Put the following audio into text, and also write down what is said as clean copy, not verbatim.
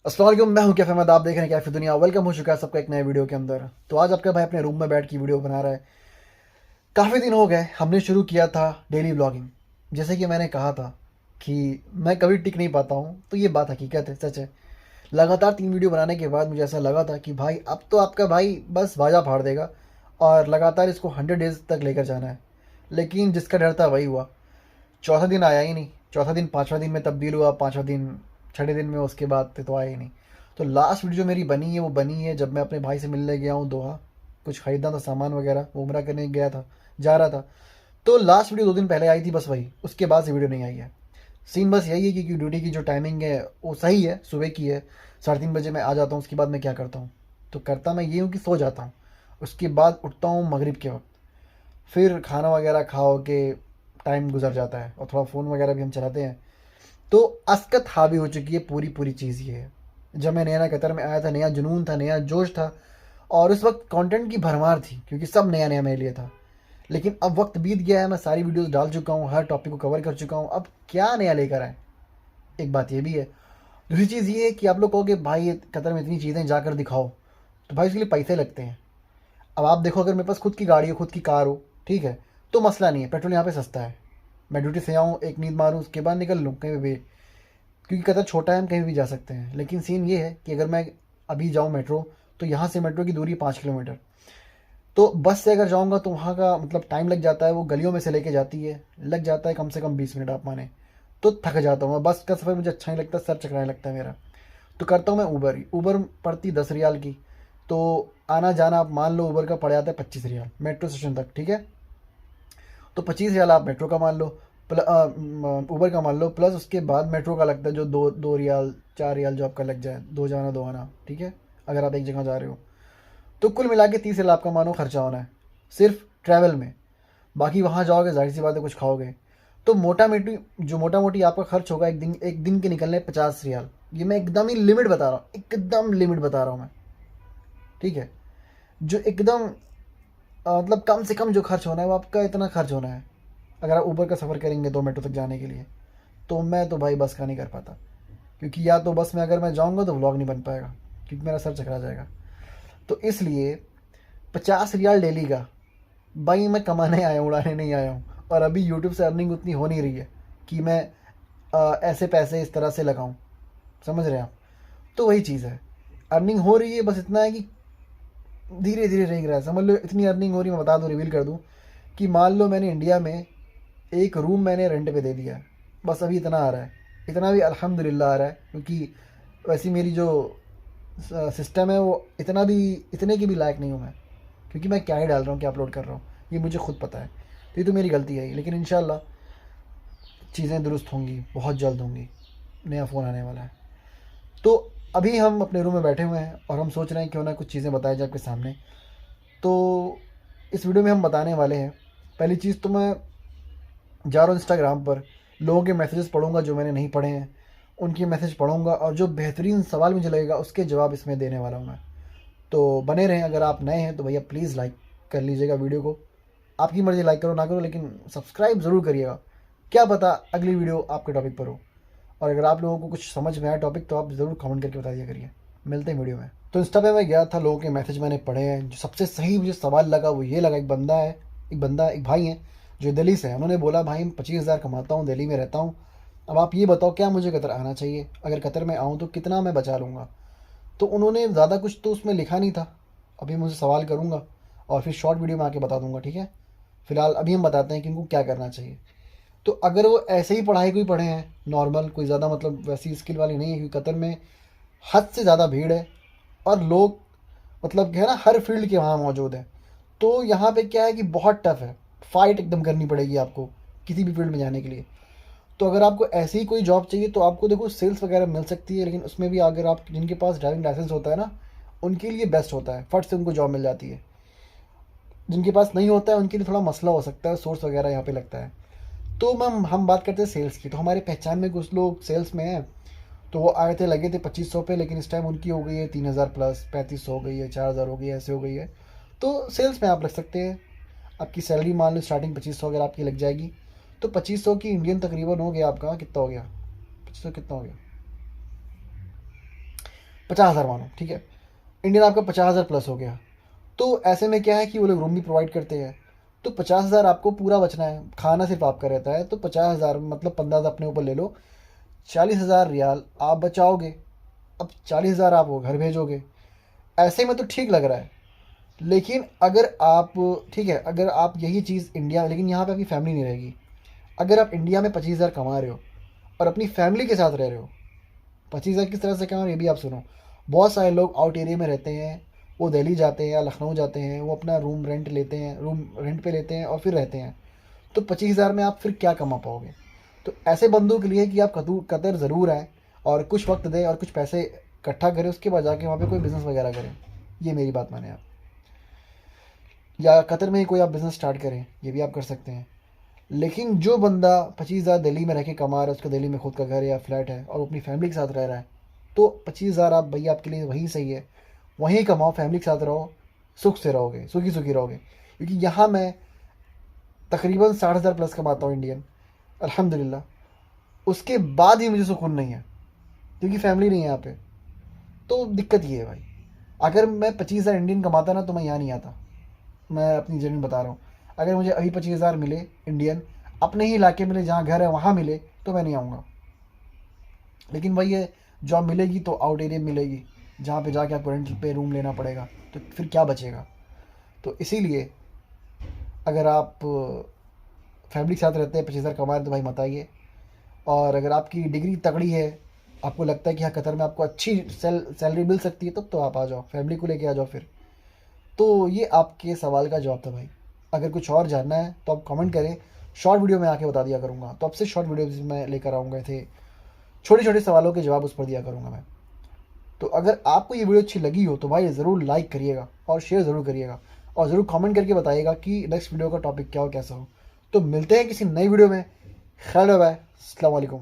अस्सलाम वालेकुम, मैं हूं कैफ अहमद। आप देख रहे हैं कैफे दुनिया। वेलकम हो चुका है सबका एक नए वीडियो के अंदर। तो आज आपका भाई अपने रूम में बैठ के वीडियो बना रहा है। काफ़ी दिन हो गए हमने शुरू किया था डेली व्लॉगिंग। जैसे कि मैंने कहा था कि मैं कभी टिक नहीं पाता हूं, तो ये बात हकीकत है, सच है। लगातार 3 वीडियो बनाने के बाद मुझे ऐसा लगा था कि भाई अब तो आपका भाई बस बाजा फाड़ देगा और लगातार इसको 100 डेज़ तक लेकर जाना है। लेकिन जिसका डर था वही हुआ। चौथा दिन आया ही नहीं। चौथा दिन 5वां दिन में तब्दील हुआ, 5वां दिन 6ठे दिन में, उसके बाद तो आया ही नहीं। तो लास्ट वीडियो जो मेरी बनी है वो बनी है जब मैं अपने भाई से मिलने गया हूँ दोहा। कुछ ख़रीदना था, सामान वगैरह, उम्रा करने गया था, जा रहा था। तो लास्ट वीडियो 2 दिन पहले आई थी, बस वही। उसके बाद से वीडियो नहीं आई है। सीन बस यही है कि ड्यूटी की जो टाइमिंग है वो सही है, सुबह की है। 3:30 बजे मैं आ जाता हूँ। उसके बाद मैं क्या करता हूँ, तो करता मैं ये हूँ कि सो जाता हूँ। उसके बाद उठता हूँ मगरिब के वक्त। फिर खाना वगैरह खाओ के टाइम गुजर जाता है और थोड़ा फ़ोन वगैरह भी हम चलाते हैं। तो असकत हावी हो चुकी है पूरी पूरी चीज़ ये है। जब मैं नया नया कतर में आया था, नया जुनून था, नया जोश था और उस वक्त कंटेंट की भरमार थी क्योंकि सब नया नया मेरे लिए था। लेकिन अब वक्त बीत गया है, मैं सारी वीडियोस डाल चुका हूँ, हर टॉपिक को कवर कर चुका हूँ। अब क्या नया लेकर आए? एक बात ये भी है। दूसरी चीज़ ये है कि आप लोग कहोगे भाई कतर में इतनी चीज़ें जाकर दिखाओ, तो भाई उसके लिए पैसे लगते हैं। अब आप देखो, अगर मेरे पास खुद की गाड़ी हो, खुद की कार हो, ठीक है, तो मसला नहीं है, पेट्रोल यहाँ पे सस्ता है। मैं ड्यूटी से आऊँ, एक नींद मारूँ, उसके बाद निकल लूँ कहीं भी, क्योंकि कतर छोटा है, हम कहीं भी जा सकते हैं। लेकिन सीन ये है कि अगर मैं अभी जाऊँ मेट्रो, तो यहाँ से मेट्रो की दूरी 5 किलोमीटर। तो बस से अगर जाऊँगा तो वहाँ का मतलब टाइम लग जाता है, वो गलियों में से लेके जाती है, लग जाता है कम से कम 20 मिनट आप माने। तो थक जाता हूँ मैं। बस का सफ़र मुझे अच्छा नहीं लगता, सर चकराने लगता है मेरा। तो करता हूँ मैं ऊबर ही। ऊबर पड़ती 10 रियाल की। तो आना जाना आप मान लो ऊबर का पड़ जाता है 25 रियाल मेट्रो स्टेशन तक, ठीक है। तो 25 रियाल आप मेट्रो का मान लो, ऊबर का मान लो, प्लस उसके बाद मेट्रो का लगता है जो 2 2 रियाल 4 रियाल जो आपका लग जाए, दो जाना दो आना, ठीक है, अगर आप एक जगह जा रहे हो। तो कुल मिला के 30 रियाल आपका मानो खर्चा होना है सिर्फ ट्रैवल में। बाकी वहाँ जाओगे, जाहिर सी बात है कुछ खाओगे। तो मोटा मोटी आपका खर्च होगा एक दिन के निकलने 50 रियाल। ये मैं एकदम ही लिमिट बता रहा हूँ, एकदम लिमिट बता रहा हूँ मैं, ठीक है। जो एकदम मतलब कम से कम जो खर्च होना है वो आपका इतना खर्च होना है अगर आप ऊबर का सफ़र करेंगे 2 मेट्रो तक जाने के लिए। तो मैं तो भाई बस का नहीं कर पाता, क्योंकि या तो बस में अगर मैं जाऊंगा तो व्लॉग नहीं बन पाएगा, क्योंकि मेरा सर चकरा जाएगा। तो इसलिए 50 रियाल डेली का भाई मैं कमाने आया हूँ, उड़ाने नहीं आया हूँ। और अभी यूट्यूब से अर्निंग उतनी हो नहीं रही है कि मैं ऐसे पैसे इस तरह से लगाऊं, समझ रहे हैं आप। तो वही चीज़ है, अर्निंग हो रही है, बस इतना है कि धीरे धीरे रह रहा है। समझ लो इतनी अर्निंग हो रही है, मैं बता दूँ, रिवील कर दूँ, कि मान लो मैंने इंडिया में एक रूम मैंने रेंट पे दे दिया। बस अभी इतना आ रहा है। इतना भी अल्हम्दुलिल्लाह आ रहा है, क्योंकि वैसी मेरी जो सिस्टम है वो इतना भी, इतने के भी लायक नहीं हूँ मैं। क्योंकि मैं क्या ही डाल रहा हूँ, क्या अपलोड कर रहा हूँ, ये मुझे खुद पता है। तो ये तो मेरी गलती है ही, लेकिन इंशाल्लाह चीज़ें दुरुस्त होंगी, बहुत जल्द होंगी। नया फ़ोन आने वाला है। तो अभी हम अपने रूम में बैठे हुए हैं और हम सोच रहे हैं क्यों ना कुछ चीज़ें बताई जाए आपके सामने। तो इस वीडियो में हम बताने वाले हैं, पहली चीज़ तो मैं जा रहा हूँ इंस्टाग्राम पर, लोगों के मैसेजेस पढ़ूंगा जो मैंने नहीं पढ़े हैं, उनके मैसेज पढ़ूंगा और जो बेहतरीन सवाल मुझे लगेगा उसके जवाब इसमें देने वाला हूँ मैं। तो बने रहें। अगर आप नए हैं तो भैया प्लीज़ लाइक कर लीजिएगा वीडियो को। आपकी मर्ज़ी, लाइक करो ना करो, लेकिन सब्सक्राइब ज़रूर करिएगा। क्या पता अगली वीडियो आपके टॉपिक पर हो। और अगर आप लोगों को कुछ समझ में आया टॉपिक तो आप ज़रूर कमेंट करके बता दिया करिए। मिलते हैं वीडियो में। तो इंस्टा पे मैं गया था, लोगों के मैसेज मैंने पढ़े हैं। जो सबसे सही मुझे सवाल लगा वो ये लगा, एक भाई हैं जो दिल्ली से हैं। उन्होंने बोला भाई मैं 25,000 कमाता हूँ, दिल्ली में रहता हूँ। अब आप ये बताओ क्या मुझे कतर आना चाहिए, अगर कतर में आऊँ तो कितना मैं बचा लूँगा। तो उन्होंने ज़्यादा कुछ तो उसमें लिखा नहीं था। अभी मुझसे सवाल करूँगा और फिर शॉर्ट वीडियो में आके बता दूँगा, ठीक है। फ़िलहाल अभी हम बताते हैं कि उनको क्या करना चाहिए। तो अगर वो ऐसे ही पढ़ाई कोई पढ़े हैं नॉर्मल, कोई ज़्यादा मतलब वैसी स्किल वाली नहीं है, क्योंकि कतर में हद से ज़्यादा भीड़ है और लोग मतलब क्या है ना, हर फील्ड के वहाँ मौजूद हैं। तो यहाँ पे क्या है कि बहुत टफ है, फाइट एकदम करनी पड़ेगी आपको किसी भी फील्ड में जाने के लिए। तो अगर आपको ऐसी ही कोई जॉब चाहिए तो आपको देखो सेल्स वगैरह मिल सकती है, लेकिन उसमें भी अगर आप, जिनके पास ड्राइविंग लाइसेंस होता है ना, उनके लिए बेस्ट होता है, फट से उनको जॉब मिल जाती है। जिनके पास नहीं होता है उनके लिए थोड़ा मसला हो सकता है, सोर्स वगैरह यहाँ पे लगता है। तो हम बात करते हैं सेल्स की। तो हमारे पहचान में कुछ लोग सेल्स में हैं। तो वो आए थे, लगे थे 2500 पे, लेकिन इस टाइम उनकी हो गई है 3000 प्लस, 3500 हो गई है, 4000 हो गई है, ऐसे हो गई है। तो सेल्स में आप लग सकते हैं। आपकी सैलरी मान लो स्टार्टिंग 2500 अगर आपकी लग जाएगी, तो 2500 की इंडियन तकरीबन हो गया आपका, कितना हो गया, 2500 कितना हो गया, 50,000 मानो, ठीक है, इंडियन आपका 50,000 प्लस हो गया। तो ऐसे में क्या है कि वो लोग रूम भी प्रोवाइड करते हैं, तो 50,000 आपको पूरा बचना है, खाना सिर्फ आपका रहता है, तो 50,000 मतलब 15,000 अपने ऊपर ले लो, 40,000 रियाल आप बचाओगे। अब 40,000 आप वो घर भेजोगे, ऐसे में तो ठीक लग रहा है। लेकिन अगर आप, ठीक है, अगर आप यही चीज़ इंडिया, लेकिन यहाँ पे आपकी फैमिली नहीं रहेगी। अगर आप इंडिया में 25,000 कमा रहे हो और अपनी फैमिली के साथ रह रहे हो, 25,000 किस तरह से कमा रहे हो ये भी आप सुनो। बहुत सारे लोग आउट एरिया में रहते हैं, वो दिल्ली जाते हैं या लखनऊ जाते हैं, वो अपना रूम रेंट लेते हैं, रूम रेंट पे लेते हैं और फिर रहते हैं। तो 25,000 में आप फिर क्या कमा पाओगे? तो ऐसे बंदों के लिए कि आप कतर ज़रूर आए और कुछ वक्त दें और कुछ पैसे इकट्ठा करें, उसके बाद जाके वहाँ पे कोई बिज़नेस वगैरह करें। ये मेरी बात माने आप, या कतर में ही कोई आप बिज़नेस स्टार्ट करें, ये भी आप कर सकते हैं। लेकिन जो बंदा 25,000 दिल्ली में रह के कमा रहा है, उसका दिल्ली में खुद का घर या फ्लैट है और वो अपनी फैमिली के साथ रह रहा है, तो 25,000 आप भैया आपके लिए वही सही है। वहीं कमाओ, फैमिली के साथ रहो, सुख से रहोगे, सुखी सुखी रहोगे। क्योंकि यहाँ मैं तकरीबन 60,000 प्लस कमाता हूँ इंडियन, अल्हम्दुलिल्लाह। उसके बाद ही मुझे सुकून नहीं है, क्योंकि फैमिली नहीं है यहाँ पे। तो दिक्कत ये है भाई, अगर मैं 25,000 इंडियन कमाता ना तो मैं यहाँ नहीं आता। मैं अपनी जर्नी बता रहा हूँ। अगर मुझे अभी 25,000 मिले इंडियन, अपने ही इलाके मिले, जहाँ घर है वहाँ मिले, तो मैं नहीं आऊँगा। लेकिन वही है, जॉब मिलेगी तो आउट एरिया में मिलेगी, जहाँ पे जाके आपको रेंट पे रूम लेना पड़ेगा, तो फिर क्या बचेगा? तो इसीलिए अगर आप फैमिली के साथ रहते हैं, 25,000 कमा रहे हैं, तो भाई मत आइए। और अगर आपकी डिग्री तगड़ी है, आपको लगता है कि हाँ कतर में आपको अच्छी सैलरी मिल सकती है, तब तो आप आ जाओ, फैमिली को लेके आ जाओ फिर। तो ये आपके सवाल का जवाब था भाई। अगर कुछ और जानना है तो आप कमेंट करें, शॉर्ट वीडियो में आके बता दिया करूँगा। तो आपसे शॉर्ट वीडियो में लेकर आऊँगा, थे छोटे छोटे सवालों के जवाब उस पर दिया करूँगा मैं। तो अगर आपको ये वीडियो अच्छी लगी हो तो भाई ज़रूर लाइक करिएगा और शेयर ज़रूर करिएगा, और ज़रूर कमेंट करके बताइएगा कि नेक्स्ट वीडियो का टॉपिक क्या हो, कैसा हो। तो मिलते हैं किसी नई वीडियो में। ख्याल रखिए, बाय, अस्सलाम वालेकुम।